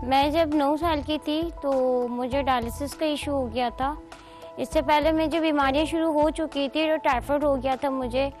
मैं जब 9 साल की थी तो मुझे डायलिसिस का इशू हो गया था। इससे पहले मुझे बीमारियां शुरू हो चुकी थी। जो टाइफाइड हो गया था मुझे।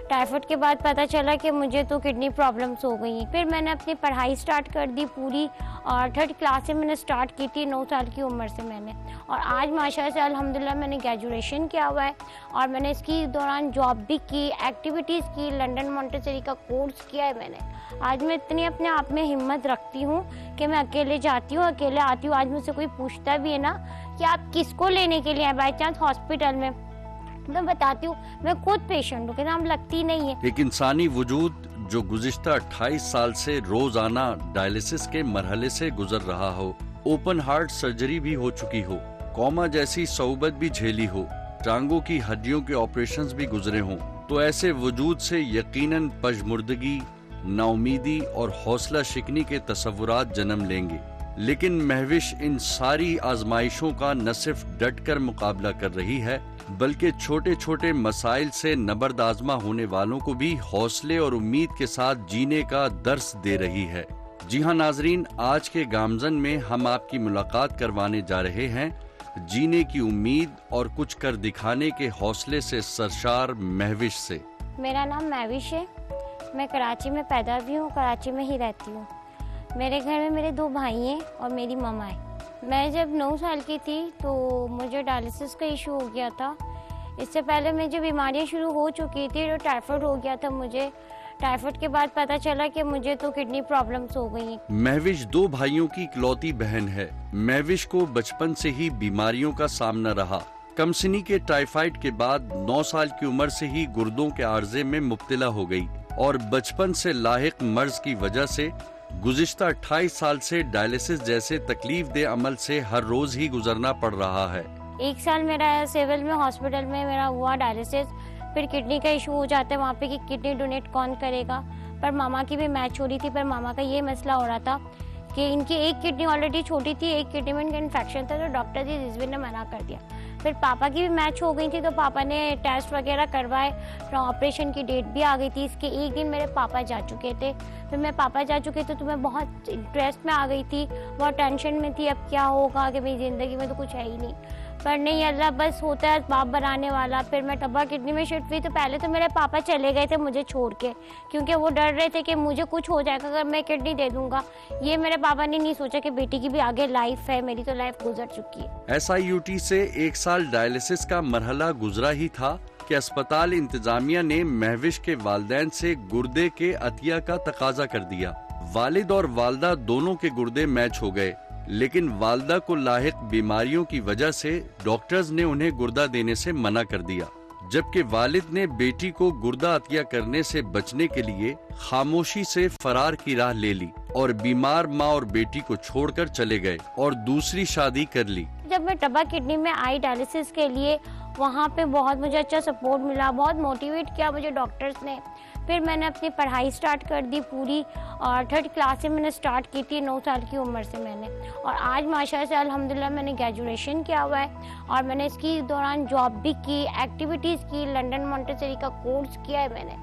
टाइफाइड के बाद पता चला कि मुझे तो किडनी प्रॉब्लम्स हो गई। फिर मैंने अपनी पढ़ाई स्टार्ट कर दी पूरी, और 3rd क्लास से मैंने स्टार्ट की थी 9 साल की उम्र से मैंने। और आज माशाल्लाह से अल्हम्दुलिल्लाह मैंने ग्रेजुएशन किया हुआ है, और मैंने इसकी दौरान जॉब भी की, एक्टिविटीज़ की, लंदन मॉन्टेसरी का कोर्स किया है मैंने। आज मैं इतनी अपने आप में हिम्मत रखती हूँ कि मैं अकेले जाती हूँ, अकेले आती हूँ। आज मुझसे कोई पूछता भी है ना कि आप किसको लेने के लिए आए बाई चांस हॉस्पिटल में, मैं बताती हूँ मैं खुद पेशेंट हूँ, कि नाम लगती नहीं है। एक इंसानी वजूद जो गुज़िश्ता 28 साल से रोजाना डायलिसिस के मरहले से गुजर रहा हो, ओपन हार्ट सर्जरी भी हो चुकी हो, कोमा जैसी सऊबत भी झेली हो, टांगों की हड्डियों के ऑपरेशंस भी गुजरे हों, तो ऐसे वजूद से यकीनन पजमुर्दगी, नाउमीदी और हौसला शिकनी के तसव्वुरात जन्म लेंगे। लेकिन महविश इन सारी आजमाइशों का न सिर्फ डट कर मुकाबला कर रही है, बल्कि छोटे छोटे मसाइल से नबर्दाज़मा होने वालों को भी हौसले और उम्मीद के साथ जीने का दर्स दे रही है। जी हाँ नाजरीन, आज के गामजन में हम आपकी मुलाकात करवाने जा रहे हैं जीने की उम्मीद और कुछ कर दिखाने के हौसले से सरशार महविश से। मेरा नाम महविश है। मैं कराची में पैदा भी हूँ, कराची में ही रहती हूँ। मेरे घर में मेरे 2 भाई हैं और मेरी मम्मा है। मैं जब 9 साल की थी तो मुझे डायलिसिस का इशू हो गया था। इससे पहले मुझे बीमारियां शुरू हो चुकी थी। जो टाइफाइड हो गया था मुझे। टाइफाइड के बाद पता चला कि मुझे तो किडनी प्रॉब्लम्स हो गई। महविश 2 भाइयों की इकलौती बहन है। महविश को बचपन से ही बीमारियों का सामना रहा। कमसिनी के टाइफाइड के बाद 9 साल की उम्र से ही गुर्दों के आर्जे में मुब्तला हो गई, और बचपन से लाहिक मर्ज की वजह से गुज़िश्ता 28 साल से डायलिसिस जैसे तकलीफ दे अमल से हर रोज ही गुजरना पड़ रहा है। 1 साल मेरा सिविल में हॉस्पिटल में मेरा हुआ डायलिसिस। फिर किडनी का इशू हो जाता है वहाँ पे कि किडनी डोनेट कौन करेगा। पर मामा की भी मैच हो रही थी, पर मामा का ये मसला हो रहा था कि इनकी एक किडनी ऑलरेडी छोटी थी, एक किडनी में इनका इन्फेक्शन था, तो डॉक्टर जी रिजवी ने मना कर दिया। फिर पापा की भी मैच हो गई थी, तो पापा ने टेस्ट वगैरह करवाए, तो ऑपरेशन की डेट भी आ गई थी। इसके एक दिन मेरे पापा जा चुके थे। फिर मैं पापा जा चुके थे तो मैं बहुत इंटरेस्ट में आ गई थी, बहुत टेंशन में थी, अब क्या होगा कि मेरी ज़िंदगी में तो कुछ है ही नहीं। पर नहीं, अल्लाह बस होता है बाप बनाने वाला। फिर मैं टब्बा किडनी में शिफ्ट हुई, तो पहले तो मेरे पापा चले गए थे मुझे छोड़ के, क्योंकि वो डर रहे थे कि मुझे कुछ हो जाएगा अगर मैं किडनी दे दूंगा। ये मेरे पापा ने नहीं सोचा कि बेटी की भी आगे लाइफ है, मेरी तो लाइफ गुजर चुकी है। SIUT से 1 साल डायलिसिस का मरहला गुजरा ही था कि अस्पताल इंतजामिया ने महविश के वालिदैन से गुर्दे के अतिया का तकाजा कर दिया। वालिद और वालदा दोनों के गुर्दे मैच हो गए, लेकिन वालदा को लाहिक बीमारियों की वजह से डॉक्टर्स ने उन्हें गुर्दा देने से मना कर दिया, जबकि वालिद ने बेटी को गुर्दा अतिया करने से बचने के लिए खामोशी से फरार की राह ले ली और बीमार माँ और बेटी को छोड़कर चले गए और दूसरी शादी कर ली। जब मैं टब्बा किडनी में आई डायलिसिस के लिए, वहाँ पे बहुत मुझे अच्छा सपोर्ट मिला, बहुत मोटिवेट किया मुझे डॉक्टर्स ने। फिर मैंने अपनी पढ़ाई स्टार्ट कर दी पूरी, और 3rd क्लास से मैंने स्टार्ट की थी 9 साल की उम्र से मैंने। और आज माशाल्लाह से अल्हम्दुलिल्लाह मैंने ग्रेजुएशन किया हुआ है, और मैंने इसकी दौरान जॉब भी की, एक्टिविटीज़ की, लंदन मॉन्टेसरी का कोर्स किया है मैंने,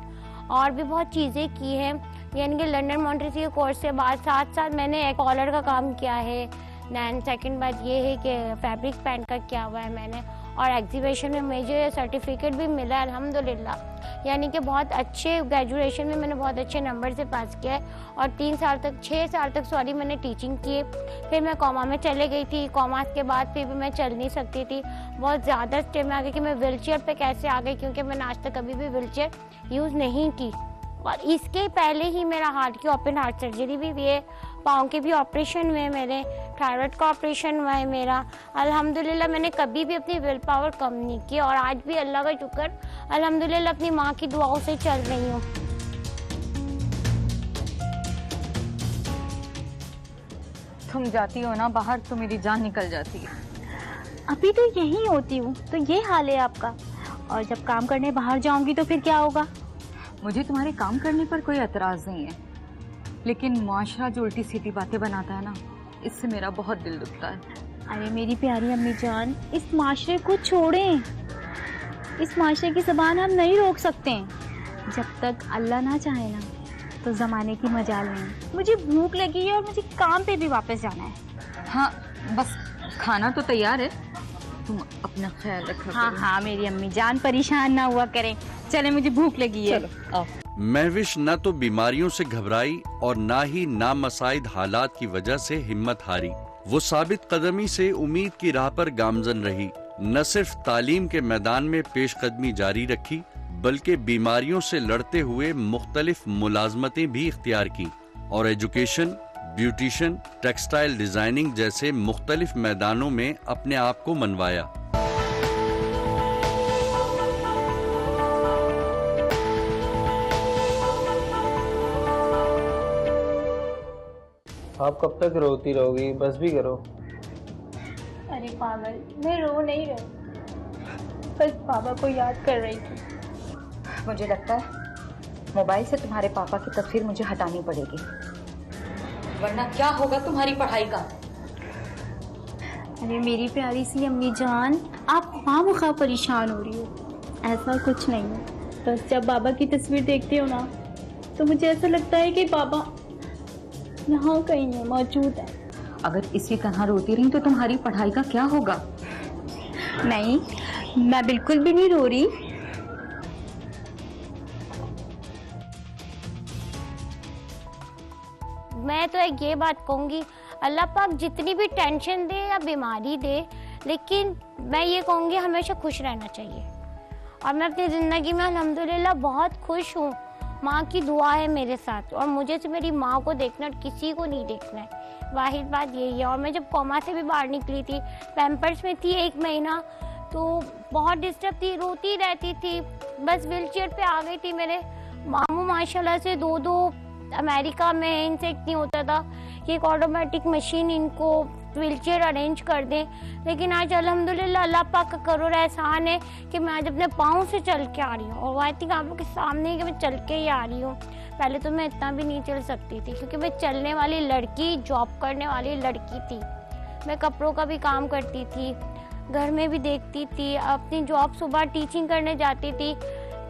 और भी बहुत चीज़ें की हैं। यानी कि लंदन मॉन्टेसरी के कोर्स के बाद साथ साथ मैंने एक कॉलर का काम किया है। दैन सेकंड बात ये है कि फैब्रिक पैंट का किया हुआ है मैंने, और एग्जीबिशन में मुझे सर्टिफिकेट भी मिला है अल्हम्दुलिल्लाह। यानी कि बहुत अच्छे ग्रेजुएशन में मैंने बहुत अच्छे नंबर से पास किया है, और 6 साल तक मैंने टीचिंग की। फिर मैं कोमा में चले गई थी। कोमा के बाद फिर भी मैं चल नहीं सकती थी, बहुत ज़्यादा स्टेज में आ गई कि मैं व्हीलचेयर पे कैसे आ गई, क्योंकि मैंने आज तक कभी भी व्हीलचेयर यूज़ नहीं की। और इसके पहले ही मेरा हार्ट की ओपन हार्ट सर्जरी भी हुई है, पाँव के भी ऑपरेशन हुए, मेरे थायराइड का ऑपरेशन हुआ है मेरा। अल्हम्दुलिल्लाह मैंने कभी भी अपनी विल पावर कम नहीं की, और आज भी अल्लाह का शुक्र अल्हम्दुलिल्लाह अपनी माँ की दुआओं से चल रही हूँ। तुम जाती हो ना बाहर तो मेरी जान निकल जाती है। अभी तो यहीं होती हूँ, तो ये हाल है आपका। और जब काम करने बाहर जाऊंगी तो फिर क्या होगा? मुझे तुम्हारे काम करने पर कोई एतराज़ नहीं है, लेकिन मुआशरा जो उल्टी सीधी बातें बनाता है ना, इससे मेरा बहुत दिल दुखता है। अरे मेरी प्यारी अम्मी जान, इस माशरे को छोड़ें। इस माशरे की ज़बान हम नहीं रोक सकते जब तक अल्लाह ना चाहे ना। तो जमाने की मजाल नहीं। मुझे भूख लगी है और मुझे काम पे भी वापस जाना है। हाँ बस खाना तो तैयार है, तुम अपना ख्याल रखा हाँ करो। हाँ मेरी अम्मी जान परेशान ना हुआ करें। चले मुझे भूख लगी है। चलो आओ। महविश न तो बीमारियों से घबराई और ना ही नामसाइद हालात की वजह से हिम्मत हारी। वो साबित कदमी से उम्मीद की राह पर गामजन रही। न सिर्फ तालीम के मैदान में पेशकदमी जारी रखी, बल्कि बीमारियों से लड़ते हुए मुख्तलिफ मुलाजमतें भी इख्तियार की और एजुकेशन, ब्यूटिशियन, टेक्सटाइल डिजाइनिंग जैसे मुख्तलिफ मैदानों में अपने आप को मनवाया। आप कब तक रोती रहोगी? बस भी करो। अरे पागल, मैं रो नहीं रही, बस पापा को याद कर रही थी। मुझे लगता है मोबाइल से तुम्हारे पापा की तस्वीर मुझे हटानी पड़ेगी, वरना क्या होगा तुम्हारी पढ़ाई का। अरे मेरी प्यारी सी अम्मी जान, आप खामखा परेशान हो रही हो। ऐसा कुछ नहीं है, बस जब बाबा की तस्वीर देखती हो ना तो मुझे ऐसा लगता है कि बाबा यहाँ कहीं है, मौजूद है। अगर इसी तरह रोती रही तो तुम्हारी पढ़ाई का क्या होगा? नहीं, मैं बिल्कुल भी नहीं रो रही। मैं तो एक ये बात कहूँगी, अल्लाह पाक जितनी भी टेंशन दे या बीमारी दे, लेकिन मैं ये कहूँगी हमेशा खुश रहना चाहिए। और मैं अपनी ज़िंदगी में अल्हम्दुलिल्लाह बहुत खुश हूँ। माँ की दुआ है मेरे साथ, और मुझे से मेरी माँ को देखना, किसी को नहीं देखना है, वाहिद बात यही है। और मैं जब कोमा से भी बाहर निकली थी, पैम्पर्स में थी 1 महीना, तो बहुत डिस्टर्ब थी, रोती रहती थी, बस व्हीलचेयर पे आ गई थी। मेरे मामू माशाल्लाह से 2 अमेरिका में, इनसे नहीं होता था कि एक ऑटोमेटिक मशीन इनको व्हीलचेयर अरेंज कर दें, लेकिन आज अल्हम्दुलिल्लाह अल्लाह पाक का करोड़ एहसान है कि मैं आज अपने पाँव से चल के आ रही हूँ। और आई थिंक आप लोग के सामने कि मैं चल के ही आ रही हूँ। पहले तो मैं इतना भी नहीं चल सकती थी, क्योंकि मैं चलने वाली लड़की, जॉब करने वाली लड़की थी। मैं कपड़ों का भी काम करती थी, घर में भी देखती थी, अपनी जॉब सुबह टीचिंग करने जाती थी,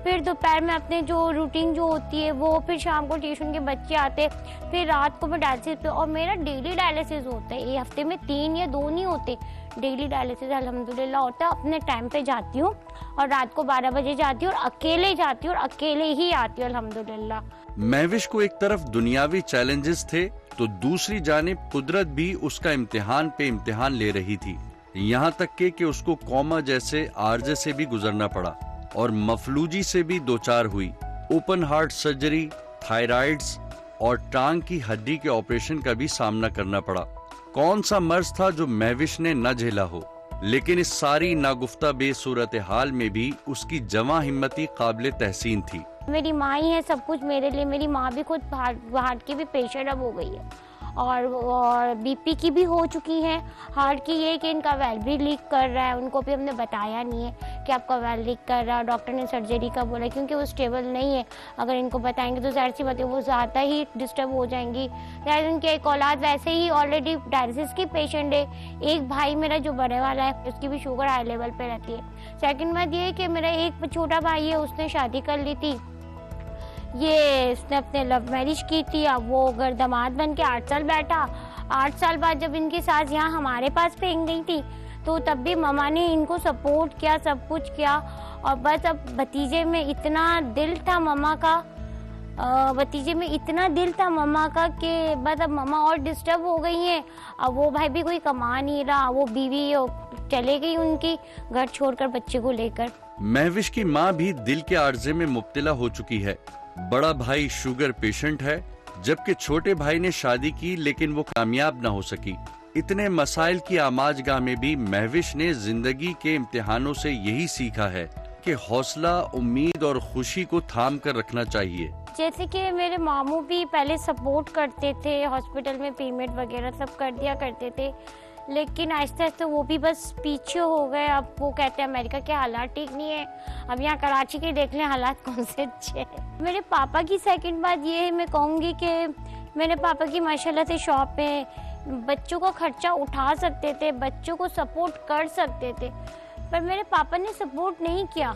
फिर दोपहर में अपने जो रूटीन जो होती है वो, फिर शाम को ट्यूशन के बच्चे आते, फिर रात को मैं डायलिसिस पे। और मेरा डेली डायलिसिस होता है, ये हफ्ते में 3 या 2 नहीं होते, डेली डायलिसिस अल्हम्दुलिल्लाह होता है। अपने टाइम पे जाती हूँ और रात को 12 बजे जाती हूँ, और अकेले जाती हूँ और अकेले ही आती हूँ अल्हम्दुलिल्लाह। महविश को एक तरफ दुनियावी चैलेंजेस थे, तो दूसरी जानिब कुदरत भी उसका इम्तिहान पे इम्तिहान ले रही थी। यहाँ तक कि उसको कोमा जैसे आर्जे से भी गुजरना पड़ा और मफलूजी से भी 2-4 हुई। ओपन हार्ट सर्जरी, थायराइड्स और टांग की हड्डी के ऑपरेशन का भी सामना करना पड़ा। कौन सा मर्ज था जो महविश ने न झेला हो, लेकिन इस सारी नागुफ्ता बेसूरत हाल में भी उसकी जवां हिम्मती काबिल तहसीन थी। मेरी माँ ही है सब कुछ मेरे लिए। मेरी माँ भी खुद हार्ट की भी पेशेंट अब हो गई है, और बीपी की भी हो चुकी है। हार्ट की ये कि इनका वेल्व भी लीक कर रहा है, उनको भी हमने बताया नहीं है कि आपका वेल्व लीक कर रहा है। डॉक्टर ने सर्जरी का बोला, क्योंकि वो स्टेबल नहीं है। अगर इनको बताएंगे तो ज़ाहिर सी बात है वो ज़्यादा ही डिस्टर्ब हो जाएंगी। यार उनकी एक औलाद वैसे ही ऑलरेडी डायलिसिस की पेशेंट है। एक भाई मेरा जो बड़े वाला है, उसकी भी शुगर हाई लेवल पे रहती है। सेकेंड बात ये है कि मेरा एक छोटा भाई है, उसने शादी कर ली थी, ये उसने अपने लव मैरिज की थी। अब वो घर दामाद बन के 8 साल बैठा। 8 साल बाद जब इनकी सास यहाँ हमारे पास फेंक गई थी, तो तब भी ममा ने इनको सपोर्ट किया, सब कुछ किया। और बस अब भतीजे में इतना दिल था ममा का, भतीजे में इतना दिल था ममा का कि बस अब ममा और डिस्टर्ब हो गई हैं। अब वो भाई भी कोई कमा नहीं रहा, वो बीवी चले गई उनकी, घर छोड़कर बच्चे को लेकर। महविश की माँ भी दिल के आर्जे में मुब्तला हो चुकी है। बड़ा भाई शुगर पेशेंट है, जबकि छोटे भाई ने शादी की लेकिन वो कामयाब न हो सकी। इतने मसाइल की आमाजगाह में भी महविश ने जिंदगी के इम्तिहानों से यही सीखा है कि हौसला, उम्मीद और खुशी को थाम कर रखना चाहिए। जैसे कि मेरे मामू भी पहले सपोर्ट करते थे, हॉस्पिटल में पेमेंट वगैरह सब कर दिया करते थे, लेकिन आहिस्ते आहिस्ते वो भी बस पीछे हो गए। अब वो कहते हैं अमेरिका के हालात ठीक नहीं है, अब यहाँ कराची के देख लें हालात कौन से अच्छे हैं। मेरे पापा की सेकंड बात ये है, मैं कहूँगी कि मेरे पापा की माशाल्लाह से शॉप है, बच्चों का खर्चा उठा सकते थे, बच्चों को सपोर्ट कर सकते थे, पर मेरे पापा ने सपोर्ट नहीं किया।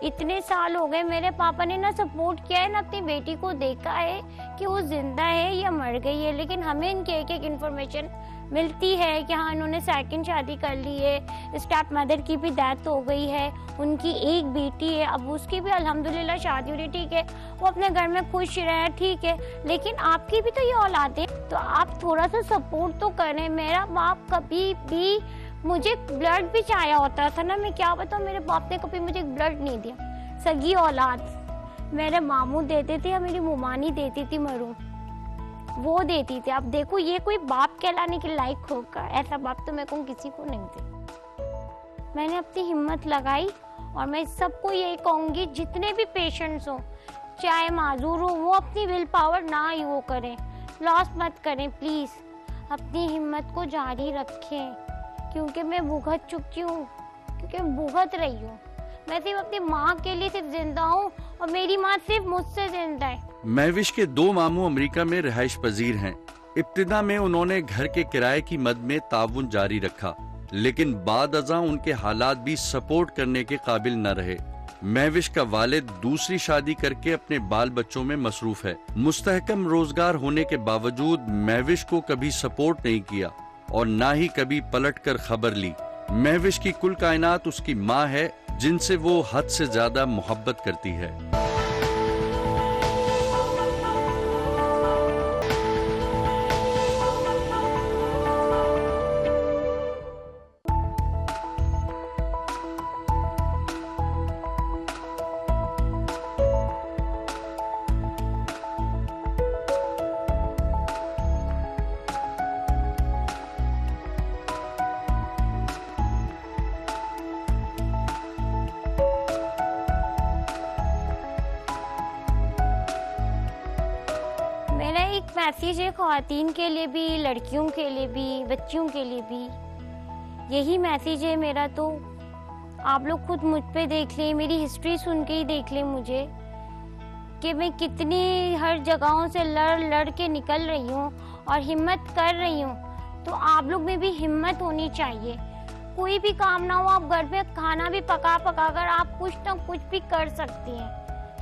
इतने साल हो गए, मेरे पापा ने ना सपोर्ट किया है ना अपनी बेटी को देखा है कि वो जिंदा है या मर गई है, लेकिन हमें इनकी एक एक इन्फॉर्मेशन मिलती है कि हाँ इन्होंने सेकंड शादी कर ली है, स्टेप मदर की भी डेथ हो गई है, उनकी एक बेटी है, अब उसकी भी अल्हम्दुलिल्लाह शादी हो रही, ठीक है, वो अपने घर में खुश रहे, ठीक है, लेकिन आपकी भी तो ये औलाद है, तो आप थोड़ा सा सपोर्ट तो करें। मेरा बाप कभी भी मुझे ब्लड भी चाहिए होता था ना, मैं क्या बताऊँ, मेरे बाप ने कभी मुझे ब्लड नहीं दिया। सगी औलाद मेरे मामू देते थे या मेरी मुमानी देती थी, मरू वो देती थी। अब देखो ये कोई बाप कहलाने के लायक होगा, ऐसा बाप तो मैं कहूँ किसी को नहीं थे। मैंने अपनी हिम्मत लगाई और मैं सबको यही कहूँगी, जितने भी पेशेंट्स हो चाहे माजूर हो, वो अपनी विल पावर ना ही वो करें, लॉस मत करें प्लीज़, अपनी हिम्मत को जारी रखें, क्योंकि मैं भुगत चुकी हूँ, क्योंकि भुगत रही हूँ। मैं सिर्फ अपनी माँ के लिए सिर्फ जिंदा हूँ और मेरी माँ सिर्फ मुझसे जिंदा है। महविश के 2 मामू अमेरिका में रिहाइश पजीर हैं। इब्तिदा में उन्होंने घर के किराए की मद में ताउन जारी रखा, लेकिन बाद अज़ां उनके हालात भी सपोर्ट करने के काबिल न रहे। महविश का वालिद दूसरी शादी करके अपने बाल बच्चों में मसरूफ है। मुस्तहकम रोजगार होने के बावजूद महविश को कभी सपोर्ट नहीं किया और ना ही कभी पलट कर खबर ली। महविश की कुल कायनात उसकी माँ है, जिनसे वो हद से ज्यादा मोहब्बत करती है। एक मैसेज है ख्वातीन के लिए भी, लड़कियों के लिए भी, बच्चियों के लिए भी, यही मैसेज है मेरा। तो आप लोग खुद मुझ पे देख लें, मेरी हिस्ट्री सुन के ही देख लें मुझे कि मैं कितनी हर जगहों से लड़ के निकल रही हूँ और हिम्मत कर रही हूँ। तो आप लोग में भी हिम्मत होनी चाहिए। कोई भी काम ना हो, आप घर पे खाना भी पका कर आप कुछ ना कुछ भी कर सकती हैं,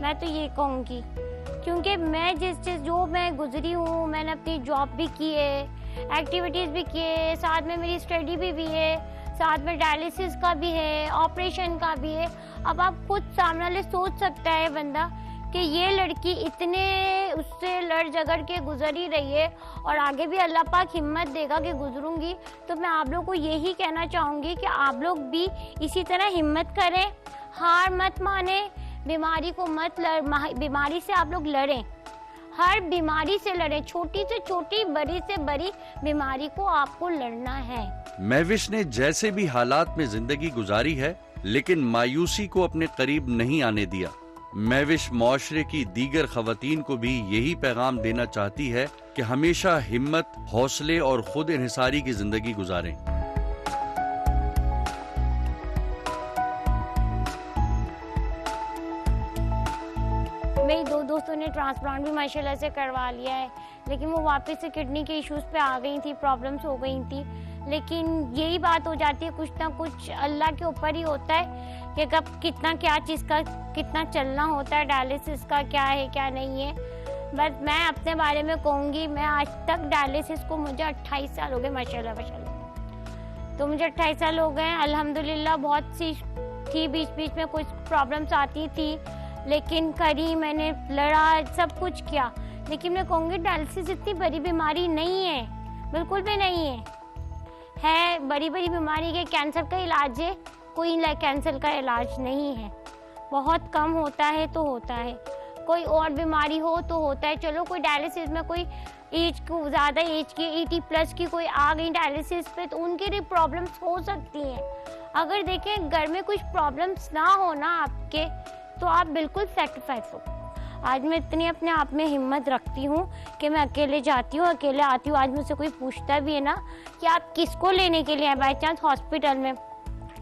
मैं तो ये कहूँगी। क्योंकि मैं जो मैं गुजरी हूँ, मैंने अपनी जॉब भी की है, एक्टिविटीज़ भी की है, साथ में मेरी स्टडी भी है, साथ में डायलिसिस का भी है, ऑपरेशन का भी है। अब आप खुद सामने वाले सोच सकता है बंदा कि ये लड़की इतने उससे लड़ झगड़ के गुजर ही रही है और आगे भी अल्लाह पाक हिम्मत देगा कि गुजरूंगी। तो मैं आप लोग को यही कहना चाहूँगी कि आप लोग भी इसी तरह हिम्मत करें, हार मत माने, बीमारी को मत बीमारी से आप लोग लड़ें, हर बीमारी से लड़ें, छोटी से छोटी, बड़ी से बड़ी बीमारी को आपको लड़ना है। महविश ने जैसे भी हालात में जिंदगी गुजारी है, लेकिन मायूसी को अपने करीब नहीं आने दिया। महविश माशरे की दीगर खवातीन को भी यही पैगाम देना चाहती है कि हमेशा हिम्मत, हौसले और खुद इन्हिसारी की जिंदगी गुजारें। मेरी 2 दोस्तों ने ट्रांसप्लांट भी माशाल्लाह से करवा लिया है, लेकिन वो वापस से किडनी के इश्यूज पे आ गई थी, प्रॉब्लम्स हो गई थी। लेकिन यही बात हो जाती है, कुछ ना कुछ अल्लाह के ऊपर ही होता है कि कब कितना क्या चीज़ का कितना चलना होता है, डायलिसिस का क्या है क्या नहीं है। बस मैं अपने बारे में कहूँगी, मैं आज तक डायलिसिस को मुझे 28 साल हो गए माशाल्लाह माशाल्लाह। तो मुझे 28 साल हो गए अल्हम्दुलिल्लाह। बहुत सी थी, बीच बीच में कुछ प्रॉब्लम्स आती थी, लेकिन करी, मैंने लड़ा, सब कुछ किया। लेकिन मैं कहूँगी डायलिसिस इतनी बड़ी बीमारी नहीं है, बिल्कुल भी नहीं है बड़ी बीमारी के कैंसर का इलाज है, कोई कैंसर का इलाज नहीं है, बहुत कम होता है तो होता है, कोई और बीमारी हो तो होता है। चलो कोई डायलिसिस में कोई एज को ज़्यादा एज की 80+ की कोई आ गई डायलिसिस पे, तो उनके लिए प्रॉब्लम्स हो सकती हैं। अगर देखें घर में कुछ प्रॉब्लम्स ना हो ना आपके, तो आप बिल्कुल सेटिस्फाइड हो। आज मैं इतनी अपने आप में हिम्मत रखती हूँ कि मैं अकेले जाती हूँ, अकेले आती हूँ। आज मुझसे कोई पूछता भी है ना कि आप किसको लेने के लिए आए बाई चांस हॉस्पिटल में,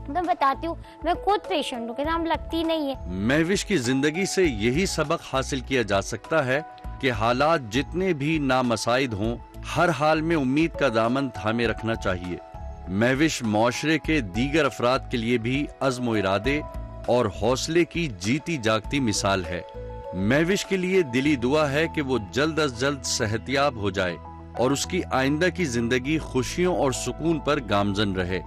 मैं बताती हूँ मैं खुद पेशेंट हूँ, कि नाम लगती नहीं है। महविश की जिंदगी से यही सबक हासिल किया जा सकता है कि हालात जितने भी नामसाइद हों, हर हाल में उम्मीद का दामन थामे रखना चाहिए। महविश माशरे के दीगर अफराद के लिए भी अज़्म व इरादे और हौसले की जीती जागती मिसाल है। महविश के लिए दिली दुआ है कि वो जल्द अज जल्द सेहतियाब हो जाए और उसकी आइंदा की जिंदगी खुशियों और सुकून पर गामजन रहे।